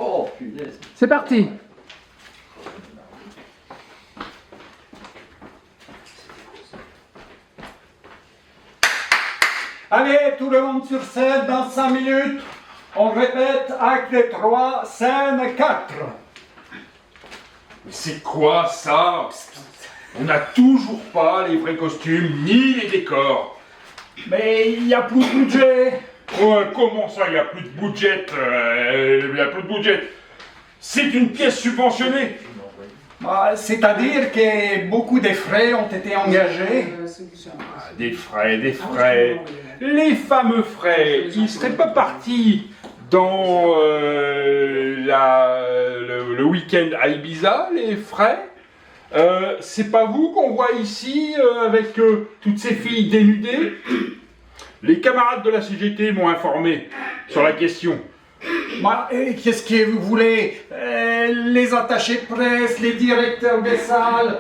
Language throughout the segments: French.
Oh, punaise. C'est parti. Allez, tout le monde sur scène dans 5 minutes. On répète, acte 3, scène 4. Mais c'est quoi ça? On n'a toujours pas les vrais costumes ni les décors. Mais il n'y a plus de budget. Ouais, comment ça, il n'y a plus de budget? Il n'y a plus de budget. C'est une pièce subventionnée. C'est-à-dire que beaucoup de frais ont été engagés. Ah, des frais. Les fameux frais, ils ne seraient pas partis dans le week-end à Ibiza, les frais? C'est pas vous qu'on voit ici avec toutes ces filles dénudées? Les camarades de la CGT m'ont informé sur la question. Qu'est-ce que vous voulez? Les attachés de presse, les directeurs des salles,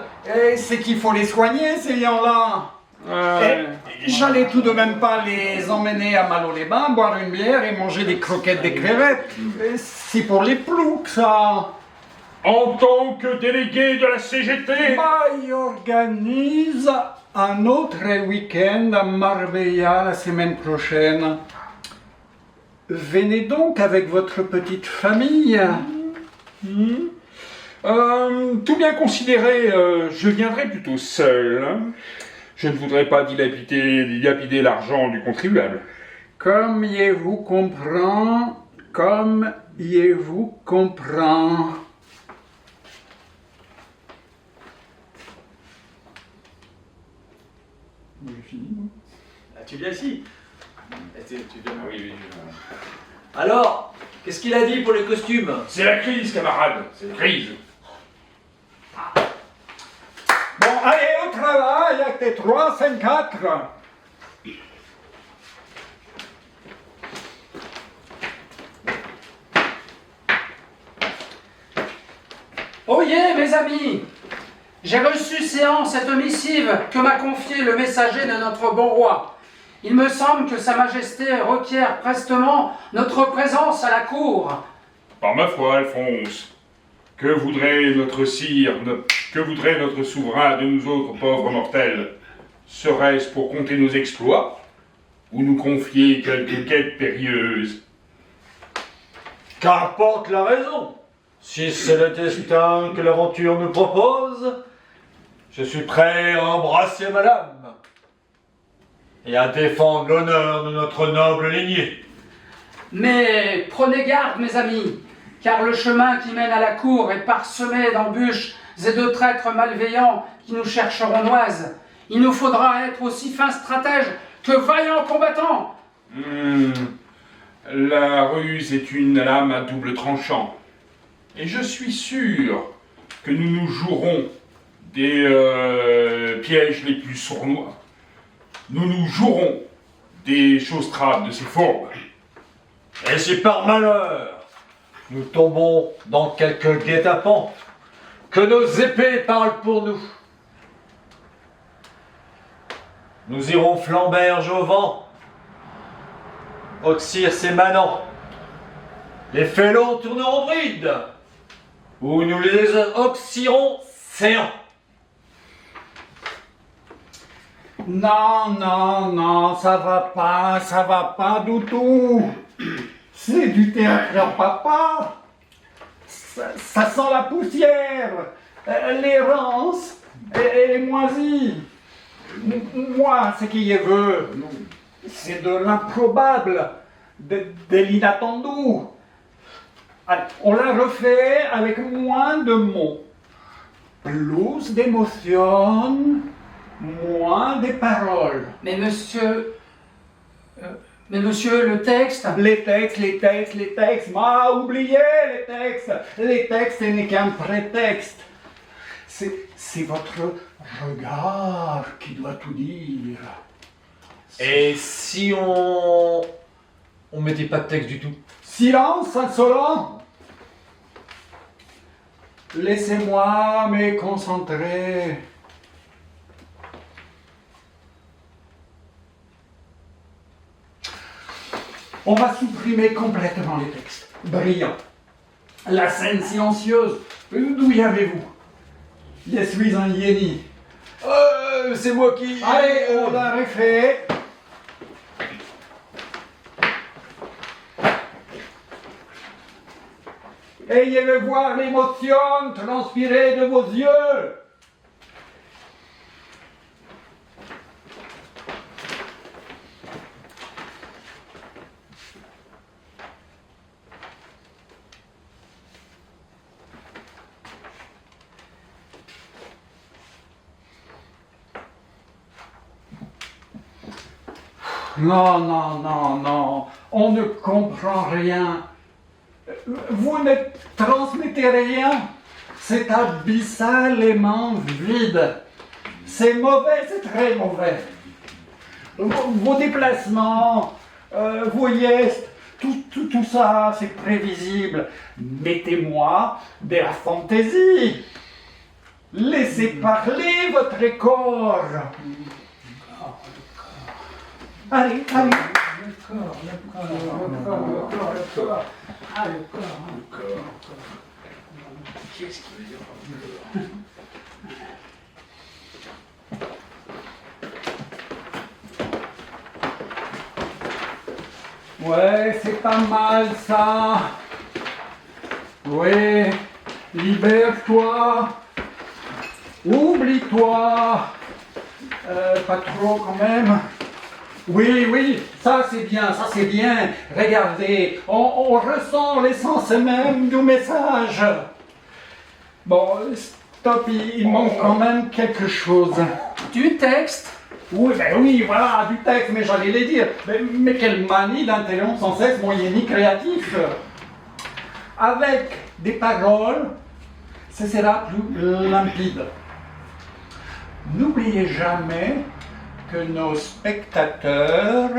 c'est qu'il faut les soigner, ces gens-là. J'allais tout de même pas les emmener à Malo-les-Bains, boire une bière et manger des croquettes des crevettes. C'est pour les ploucs, ça. En tant que délégué de la CGT, Il organise un autre week-end à Marbella la semaine prochaine. Venez donc avec votre petite famille. tout bien considéré, je viendrai plutôt seul. Hein. Je ne voudrais pas dilapider l'argent du contribuable. Comme je vous comprends. J'ai fini, moi. Ah, tu viens ici. Tu viens... Ah oui. Alors, qu'est-ce qu'il a dit pour les costumes? C'est la crise, camarade, c'est la crise. Bon, allez, au travail, acte 3, scène 4. Oyez, mes amis, j'ai reçu séance cette missive que m'a confiée le messager de notre bon roi. Il me semble que Sa Majesté requiert prestement notre présence à la cour. Par ma foi, Alphonse, que voudrait notre sire, que voudrait notre souverain de nous autres pauvres mortels? Serait-ce pour compter nos exploits ou nous confier quelques quêtes périlleuses? Qu'importe la raison. Si c'est le destin que l'aventure nous propose, je suis prêt à embrasser madame et à défendre l'honneur de notre noble lignée. Mais prenez garde, mes amis, car le chemin qui mène à la cour est parsemé d'embûches et de traîtres malveillants qui nous chercheront noise. Il nous faudra être aussi fins stratèges que vaillants combattants. La ruse est une lame à double tranchant. Et je suis sûr que nous nous jouerons des pièges les plus sournois. Nous nous jouerons des choses traves de ces fourbes. Et si par malheur, nous tombons dans quelques guet-apens, que nos épées parlent pour nous. Nous irons flamberge au vent, oxyre ses manants. Les félons tourneront bride, ou nous les oxyrons séants. Non, ça va pas du tout. C'est du théâtre à papa. Ça sent la poussière, l'errance et les moisis. Moi, ce que je veux, c'est de l'improbable, de l'inattendu. Allez, on la refait avec moins de mots, plus d'émotion, moins de paroles. Mais monsieur, le texte... Les textes, oubliez les textes. Les textes, ce n'est qu'un prétexte. C'est votre regard qui doit tout dire. Et si on mettait pas de texte du tout? Silence insolent. Laissez-moi me concentrer. On va supprimer complètement les textes. Brillant. La scène silencieuse. D'où y avez-vous? Je suis un Yéni. C'est moi qui... Allez, on l'a refait. Ayez le voir l'émotion transpirer de vos yeux. Non, non, non, non, on ne comprend rien. Vous ne transmettez rien. C'est abyssalement vide. C'est mauvais, c'est très mauvais. Vos déplacements, vos gestes, tout ça, c'est prévisible. Mettez-moi de la fantaisie. Laissez parler votre corps. Allez, allez. Le corps. Ah, le corps. Qu'est-ce qu'il veut dire le corps? Ouais, c'est pas mal ça. Oui, libère-toi. Oublie-toi. Pas trop quand même. Oui, ça c'est bien, ça c'est bien. Regardez, on ressent l'essence même du message. Bon, stop, il manque quand même quelque chose. Du texte? Oui, ben oui, voilà, du texte, mais j'allais les dire. Mais quelle manie d'interrompre sans cesse mon Yéni créatif. Avec des paroles, ce sera plus limpide. N'oubliez jamais que nos spectateurs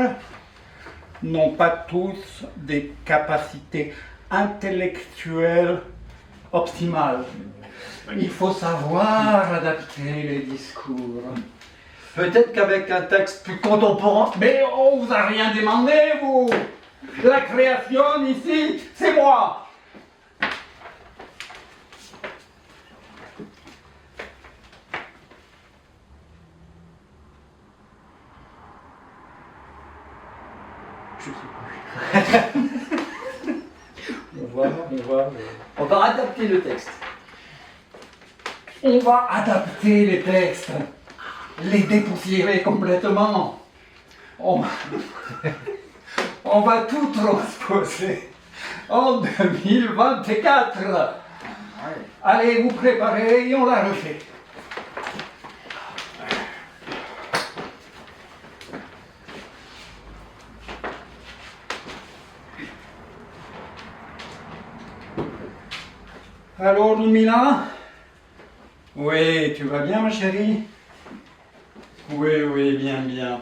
n'ont pas tous des capacités intellectuelles optimales. Il faut savoir adapter les discours. Peut-être qu'avec un texte plus contemporain... Mais on vous a rien demandé, vous. La création ici, c'est moi. On va adapter le texte. On va adapter les textes, les dépoussiérer complètement. On va tout transposer en 2024. Allez, vous préparez et on la refait. Alors, Lumina? Oui, tu vas bien, ma chérie? Oui, bien.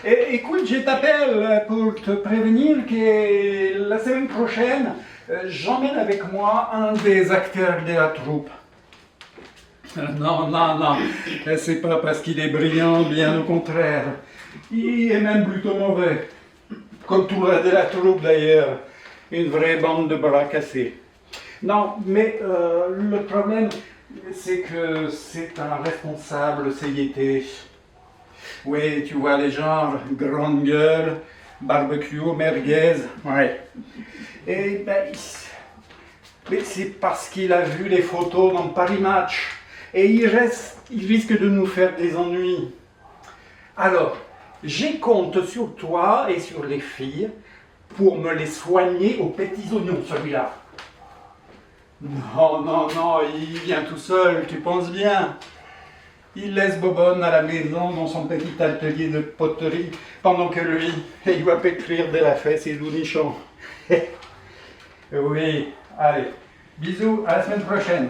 Écoute, je t'appelle pour te prévenir que la semaine prochaine, j'emmène avec moi un des acteurs de la troupe. Non, c'est pas parce qu'il est brillant, bien au contraire. Il est même plutôt mauvais. Comme tout le reste de la troupe d'ailleurs. Une vraie bande de bras cassés. Non, mais le problème, c'est que c'est un responsable CIT. Oui, tu vois les genres, grande gueule, barbecue, merguez, ouais. Et ben, mais c'est parce qu'il a vu les photos dans Paris Match. Et il risque de nous faire des ennuis. Alors, j'ai compte sur toi et sur les filles pour me les soigner aux petits oignons, celui-là. Non, il vient tout seul, tu penses bien. Il laisse Bobonne à la maison dans son petit atelier de poterie, pendant que lui, il va pétrir de la fesse et nichons. Oui, allez, bisous, à la semaine prochaine.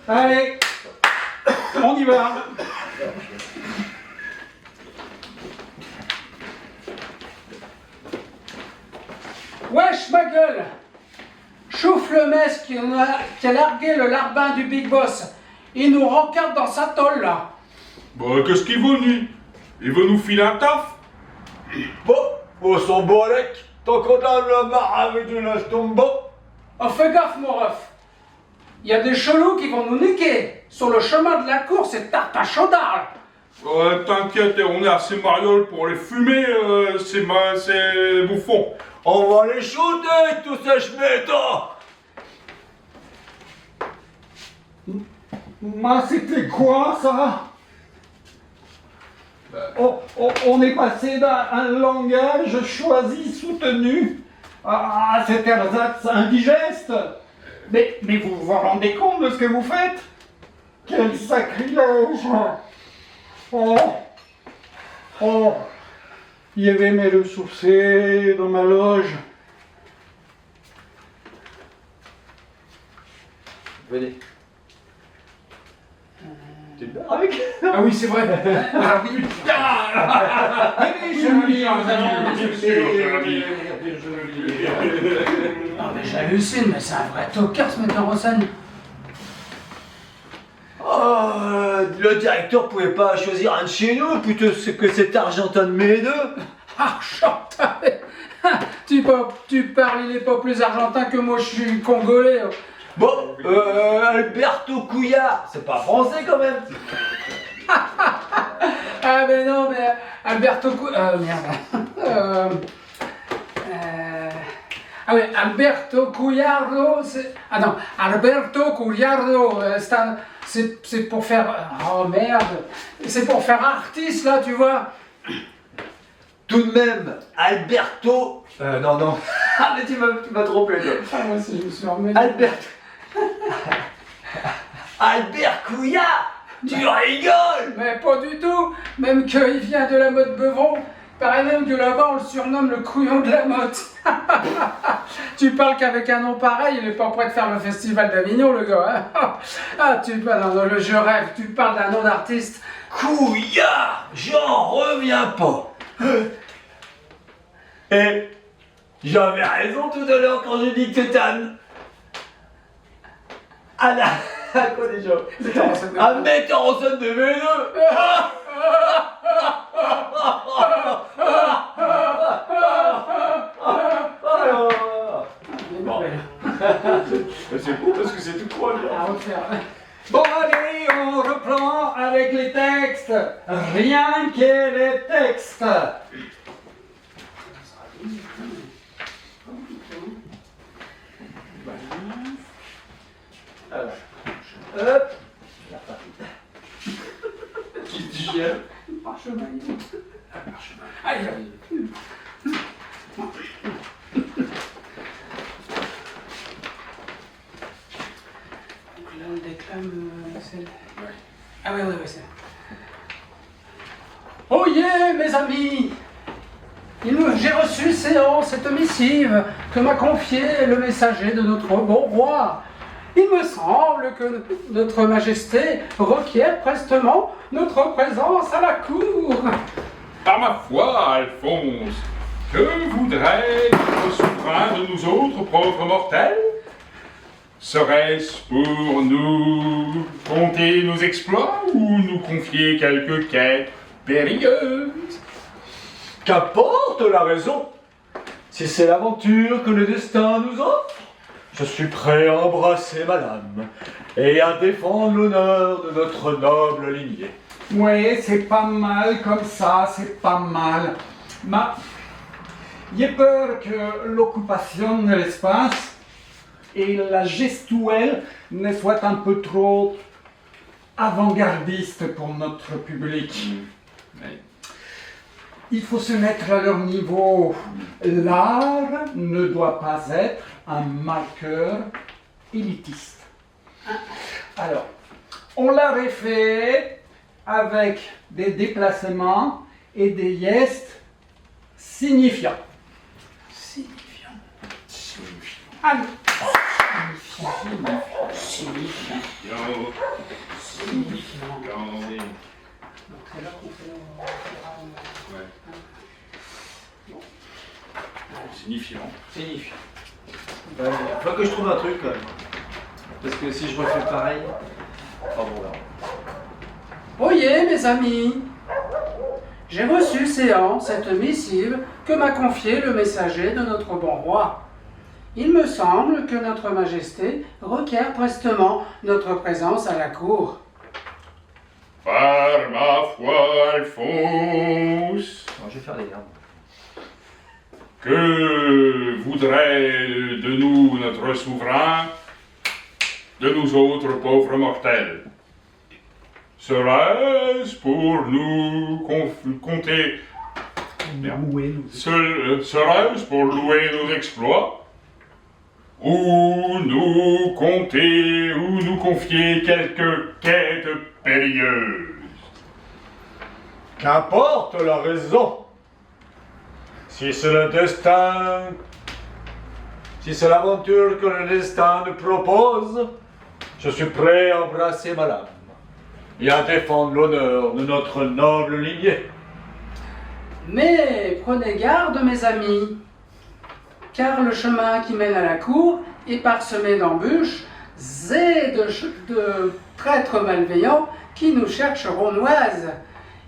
Allez, on y va. Wesh ma gueule! Chouffe le mess qui a largué le larbin du Big Boss. Il nous rencadre dans sa tôle là. Bah, qu'est-ce qu'il veut, lui? Il veut nous filer un taf? Bon, Oh, son bolec, tant qu'on a le maraville du laisse tomber. Oh, fais gaffe, mon ref. Il y a des chelous qui vont nous niquer. Sur le chemin de la cour, c'est tarte à chaudard. T'inquiète, on est assez mariole pour les fumer, c'est bouffon. On va les shooter, tous ces schmettants. Mais c'était quoi ça? On est passé d'un langage choisi, soutenu, à cet ersatz indigeste. Mais vous vous rendez compte de ce que vous faites? Quel sacrilège! Il y avait mes ressourcés dans ma loge. Venez. Tu te barres avec? Ah oui, c'est vrai. Alors, oui. Non, mais j'hallucine, mais c'est un vrai tocard, ce metteur en scène. Oh, le directeur pouvait pas choisir un de chez nous plutôt que cet Argentin de mes deux. Argentin. Tu parles, il est pas plus argentin que moi, je suis congolais. Bon, Alberto Couillard, c'est pas français quand même. Ah mais non, mais Alberto merde. Ah oui, Alberto Couillardo, c'est... Ah non, Alberto Couillardo, c'est pour faire... Oh merde, c'est pour faire artiste là, tu vois. Tout de même, Alberto... non. Ah mais tu m'as trompé toi. Ah moi aussi je me suis remis. Albert Couillard, tu rigoles. Mais pas du tout, même qu'il vient de la mode Beuvron. Paraît même que là-bas on le surnomme le couillon de la motte. Tu parles qu'avec un nom pareil, il est pas prêt de faire le festival d'Avignon, le gars. Hein. Ah, non, je rêve, tu parles d'un nom d'artiste. Couillard, j'en reviens pas. Et j'avais raison tout à l'heure quand j'ai dit que c'était quoi déjà? Un metteur en scène de V2. C'est beau parce que c'est tout croix. À refaire. Bon allez, on reprend avec les textes. Rien que les textes. Hop. Qui se digère. Parchemin. Allez, allez. Donc là, on déclame celle. Ah oui, c'est. Oh yeah, mes amis! J'ai reçu cette missive que m'a confiée le messager de notre bon roi. Il me semble que notre majesté requiert prestement notre présence à la cour. Par ma foi, Alphonse, que voudrait notre souverain de nous autres pauvres mortels? Serait-ce pour nous conter nos exploits ou nous confier quelques quêtes périlleuses? Qu'importe la raison. Si c'est l'aventure que le destin nous offre, je suis prêt à embrasser madame et à défendre l'honneur de notre noble lignée. Oui, c'est pas mal comme ça, c'est pas mal. Mais j'ai peur que l'occupation de l'espace et la gestuelle ne soient un peu trop avant-gardistes pour notre public. Il faut se mettre à leur niveau. L'art ne doit pas être un marqueur élitiste. Alors, on l'a refait avec des déplacements et des gestes signifiants. Allez. Signifiant. Donc c'est là qu'on fait Signifiant. Signifiant. Il faut que je trouve un truc quand même. Parce que si je refais pareil. Enfin bon là. Oyez, mes amis, j'ai reçu cette missive que m'a confié le messager de notre bon roi. Il me semble que notre majesté requiert prestement notre présence à la cour. Par ma foi, Alphonse, Bon, je vais faire les gardes. que voudrait de nous notre souverain, de nous autres pauvres mortels? Serait-ce pour nous compter, serait-ce pour louer nos exploits, ou nous compter, ou nous confier quelques quêtes périlleuses? Qu'importe la raison. Si c'est le destin, si c'est l'aventure que le destin nous propose, je suis prêt à embrasser ma lame et à défendre l'honneur de notre noble lignée. Mais prenez garde, mes amis, car le chemin qui mène à la cour est parsemé d'embûches et de traîtres malveillants qui nous chercheront noise.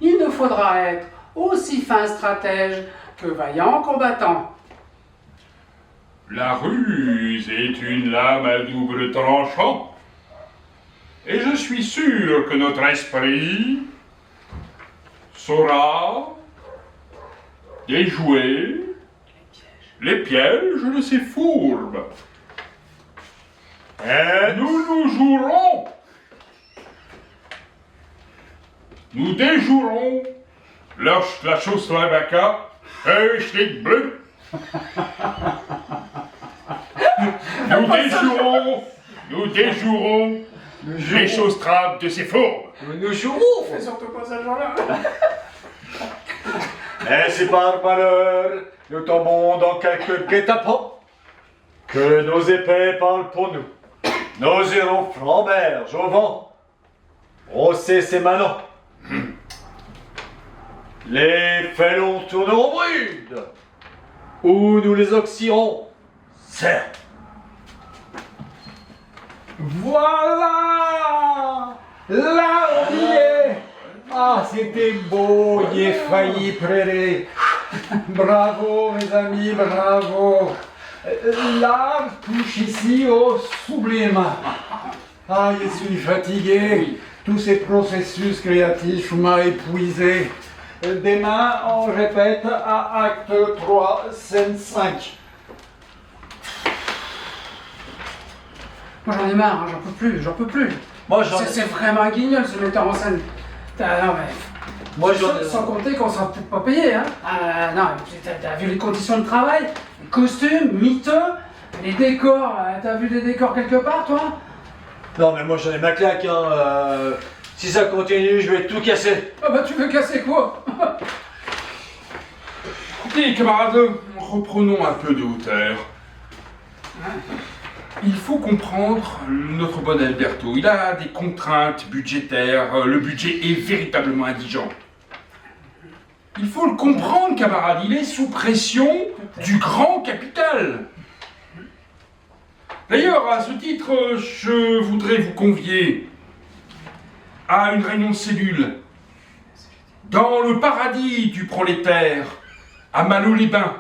Il nous faudra être aussi fin stratège que vaillant combattant. La ruse est une lame à double tranchant, et je suis sûr que notre esprit saura déjouer les pièges de ces fourbes. Et nous jouerons, nous déjouerons la Tchécoslovaquie et Schlick bleu. Nous déjouerons les choses-trappes de ces fourbes. Nous jouons. Fais surtout pas ça, genre-là. Et si par malheur nous tombons dans quelques guet-apens, que nos épées parlent pour nous. Nous irons flamberge au vent, brosser ses manants. Les félons tourneront brudes, ou nous les oxyrons. Certes. Voilà! Là, on y est! Ah, c'était beau, y est failli prêter. Bravo, mes amis, bravo. L'art touche ici au sublime. Ah, je suis fatigué. Tous ces processus créatifs m'ont épuisé. Demain, on répète à acte 3, scène 5. Moi j'en ai marre, hein, j'en peux plus. Moi j'en C'est vraiment un guignol ce metteur en scène. Non mais... Sans compter qu'on s'en peut pas payer, hein. Non, t'as vu les conditions de travail, les costumes, miteux, les décors, t'as vu des décors quelque part toi? Non mais moi j'en ai ma claque, hein. Si ça continue, je vais tout casser. Ah bah tu veux casser quoi? Écoutez, camarades, reprenons un peu de hauteur. Il faut comprendre notre bon Alberto. Il a des contraintes budgétaires. Le budget est véritablement indigent. Il faut le comprendre, camarade. Il est sous pression du grand capital. D'ailleurs, à ce titre, je voudrais vous convier à une réunion de cellule dans le paradis du prolétaire, à Malo-les-Bains,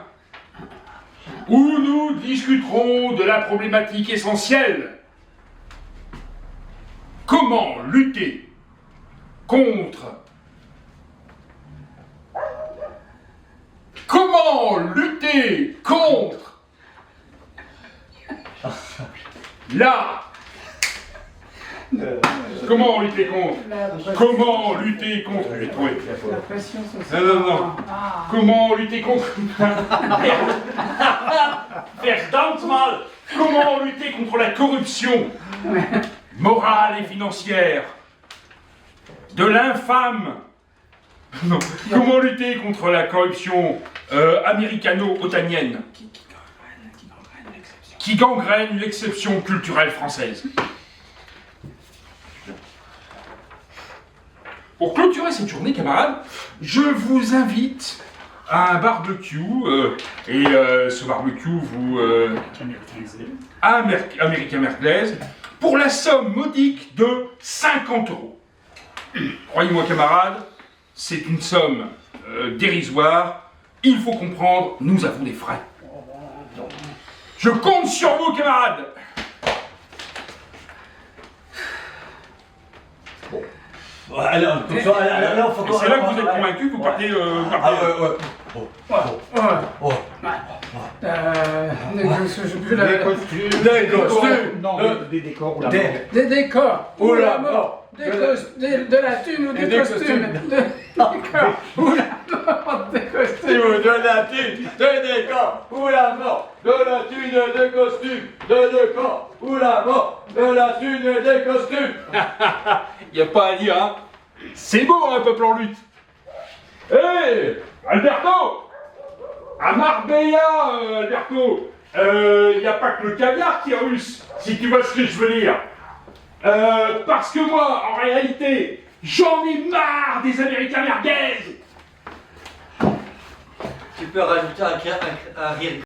où nous discuterons de la problématique essentielle. Comment lutter contre... la... Comment lutter contre... J'ai trouvé. La pression sociale. Non. Ah. Comment lutter contre... Verdammt mal. Comment lutter contre la corruption morale et financière de l'infâme... Non. Comment lutter contre la corruption américano-otanienne qui gangrène l'exception culturelle française? Pour clôturer cette journée, camarades, je vous invite à un barbecue, et ce barbecue vous... Américain Merguez, pour la somme modique de 50 €. Croyez-moi, camarades, c'est une somme dérisoire Il faut comprendre, nous avons des frais. Je compte sur vous, camarades. Alors, faut Et c'est là que vous êtes convaincus, vous partez... Ah ouais. Des costumes. Des costumes. Non, des décors. Là, Des décors. Ou la mort. mort. De la thune ou des costumes. Des décors. Ou la mort. Des costumes. De la thune, de décor, ou la mort, de la thune, de costume, de décor, ou la mort, de la thune, des costumes. Y a pas à dire, hein. C'est beau, un peuple en lutte. Hé, Alberto. À Marbella, Alberto, y a pas que le caviar qui est russe, si tu vois ce que je veux dire. Parce que moi, en réalité, j'en ai marre des Américains merguez. Tu peux rajouter un rire